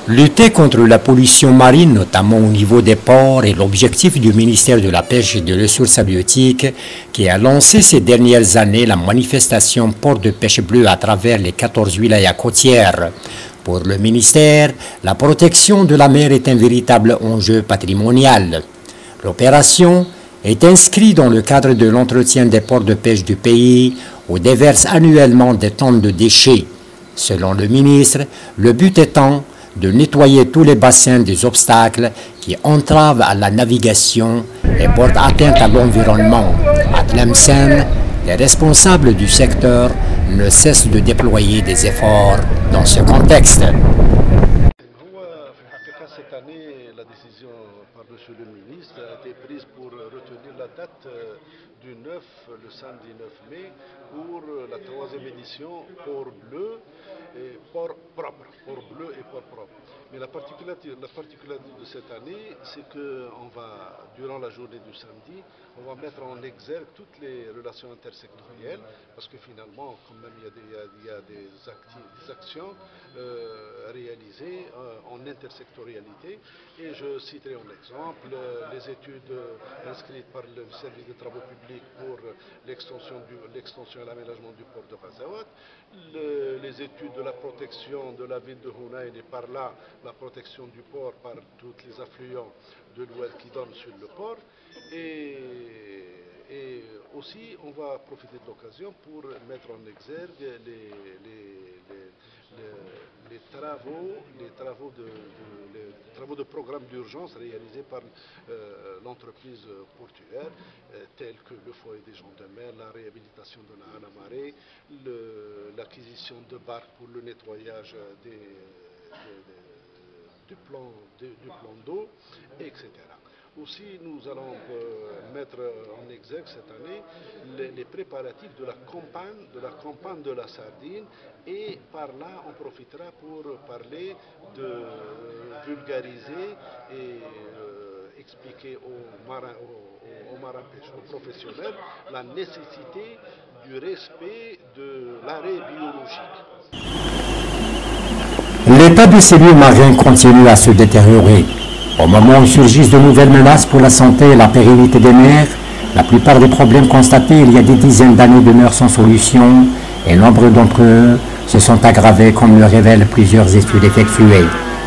Lutter contre la pollution marine, notamment au niveau des ports, est l'objectif du ministère de la Pêche et des Ressources halieutiques qui a lancé ces dernières années la manifestation Port de pêche bleue à travers les 14 wilayas côtières. Pour le ministère, la protection de la mer est un véritable enjeu patrimonial. L'opération est inscrite dans le cadre de l'entretien des ports de pêche du pays où déversent annuellement des tonnes de déchets. Selon le ministre, le but étant de nettoyer tous les bassins des obstacles qui entravent à la navigation et portent atteinte à l'environnement. À Tlemcen, les responsables du secteur ne cessent de déployer des efforts dans ce contexte. Cette année, la décision par M. le ministre a été prise pour retenir la date du 9, le samedi 9 mai, pour la 3e édition Port bleu et Port propre. Port bleu et Port propre. Mais la particularité de cette année, c'est que durant la journée du samedi, on va mettre en exergue toutes les relations intersectorielles, parce que finalement, quand même, il y a des actions réalisées en intersectorialité. Et je citerai un exemple, les études inscrites par le service des travaux publics pour l'extension et l'aménagement du port de Ghazaouat, les études de la protection de la ville de Hunayn et par là la protection du port par tous les affluents de l'ouest qui donnent sur le port. Et aussi, on va profiter de l'occasion pour mettre en exergue les travaux de programme d'urgence réalisés par l'entreprise portuaire, tels que le foyer des gens de mer, la réhabilitation de la marée, l'acquisition de barques pour le nettoyage du plan d'eau, etc. Aussi, nous allons mettre en exergue cette année les préparatifs de la campagne de la sardine, et par là on profitera pour parler de vulgariser et expliquer aux marins pêcheurs professionnels la nécessité du respect de l'arrêt biologique. L'état de ces lieux marins continue à se détériorer. Au moment où surgissent de nouvelles menaces pour la santé et la pérennité des mers, la plupart des problèmes constatés il y a des dizaines d'années demeurent sans solution et nombre d'entre eux se sont aggravés comme le révèlent plusieurs études effectuées.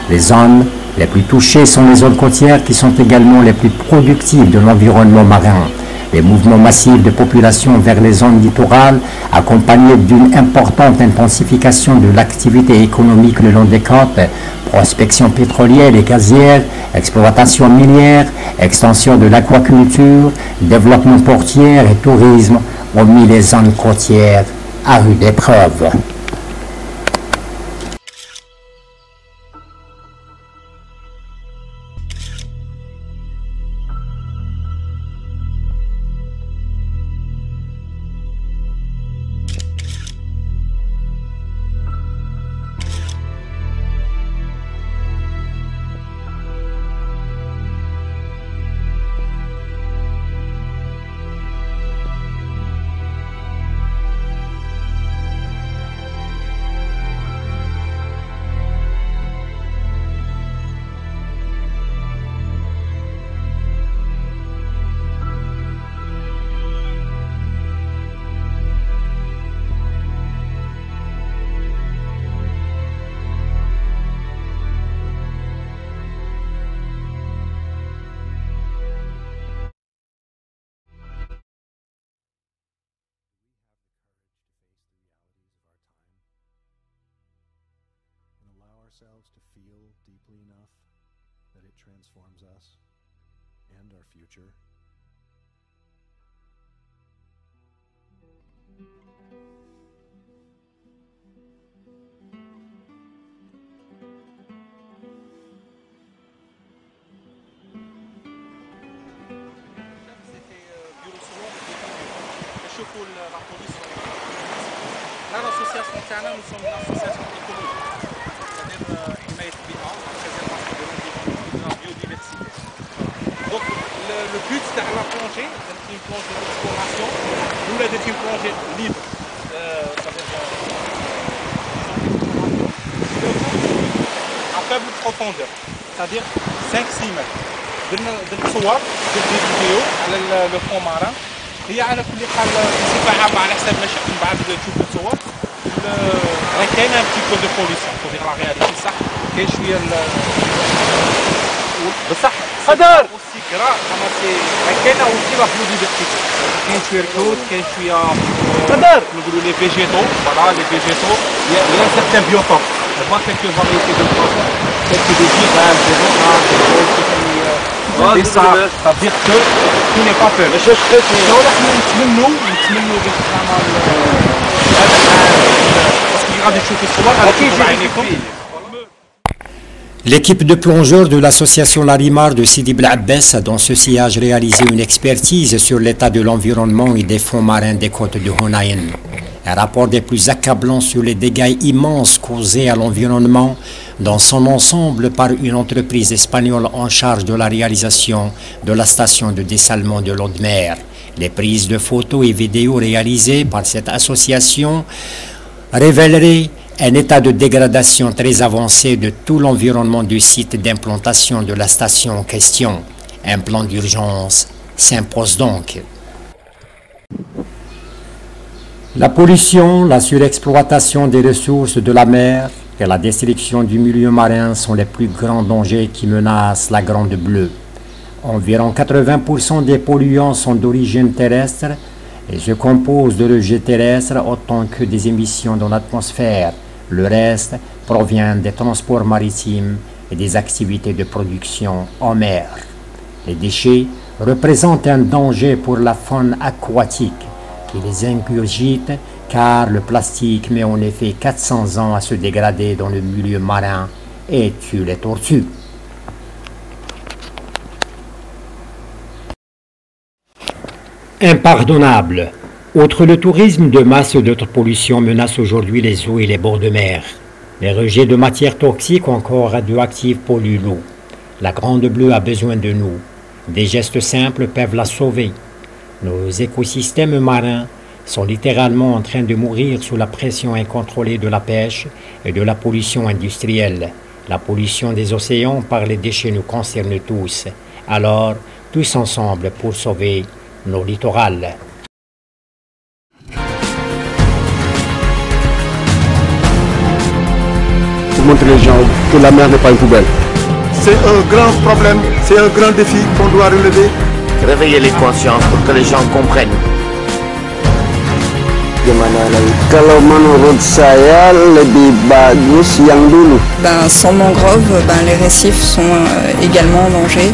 Les zones les plus touchées sont les zones côtières qui sont également les plus productives de l'environnement marin. Les mouvements massifs de population vers les zones littorales, accompagnés d'une importante intensification de l'activité économique le long des côtes, prospection pétrolière et gazière, exploitation minière, extension de l'aquaculture, développement portuaire et tourisme, ont mis les zones côtières à rude épreuve. Ourselves to feel deeply enough that it transforms us and our future. Là, l'association Tana, nous sommes une association écologique. حماية البيئة préservation de l'environnement et de la biodiversité. Donc le but c'est la plongée, c'est une plongée d'exploration, nous là c'est une plongée libre. Le but faible profondeur, c'est-à-dire 5-6 mètres. درت صور درت فيديو على لو فون ماران. هي على كل حال بصفه عامه على حسب ما شفت من بعد تشوف الصور راه كاين ان بتي بو دو بوليسيون فو دير لا رياليتي صح كاين شويه بصح قدر والسيكرا اما سي كاينه اوسي لا بيوديفيرسيتي كاين شويه ركود كاين شويه قدر نقولوا لي فيجيتو فوالا لي فيجيتو يا سيغتان بيوتوب ما كاين فاريتي دو بلانت كاين دي جيبان دي رومات دي صار تدير كو كي ني با فير ماشي شنو نحن نتمنوا باش زعما هذا باسكو غادي تشوفوا الصور غادي تشوفوا بعينيكم. L'équipe de plongeurs de l'association Larimar de Sidi Bel Abbès a dans ce sillage réalisé une expertise sur l'état de l'environnement et des fonds marins des côtes de Honayen. Un rapport des plus accablants sur les dégâts immenses causés à l'environnement dans son ensemble par une entreprise espagnole en charge de la réalisation de la station de dessalement de l'eau de mer. Les prises de photos et vidéos réalisées par cette association révéleraient un état de dégradation très avancé de tout l'environnement du site d'implantation de la station en question. Un plan d'urgence s'impose donc. La pollution, la surexploitation des ressources de la mer et la destruction du milieu marin sont les plus grands dangers qui menacent la Grande Bleue. Environ 80% des polluants sont d'origine terrestre et se composent de rejets terrestres autant que des émissions dans l'atmosphère. Le reste provient des transports maritimes et des activités de production en mer. Les déchets représentent un danger pour la faune aquatique qui les ingurgite car le plastique met en effet 400 ans à se dégrader dans le milieu marin et tue les tortues. Impardonnable. Outre le tourisme de masse, d'autres pollutions menacent aujourd'hui les eaux et les bords de mer. Les rejets de matières toxiques ou encore radioactives polluent l'eau. La Grande Bleue a besoin de nous. Des gestes simples peuvent la sauver. Nos écosystèmes marins sont littéralement en train de mourir sous la pression incontrôlée de la pêche et de la pollution industrielle. La pollution des océans par les déchets nous concerne tous. Alors, tous ensemble pour sauver nos littorales. Pour montrer les gens que la mer n'est pas une poubelle. C'est un grand problème, c'est un grand défi qu'on doit relever. Réveiller les consciences pour que les gens comprennent. Kalau menurut saya lebih bagus yang dulu. Sans mangrove, les récifs sont également en danger.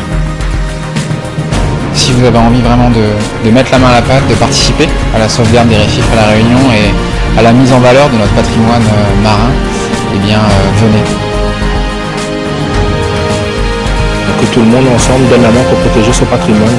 Si vous avez envie vraiment de mettre la main à la pâte, de participer à la sauvegarde des récifs à La Réunion et à la mise en valeur de notre patrimoine marin, eh bien venez. Que tout le monde ensemble donne la main pour protéger son patrimoine.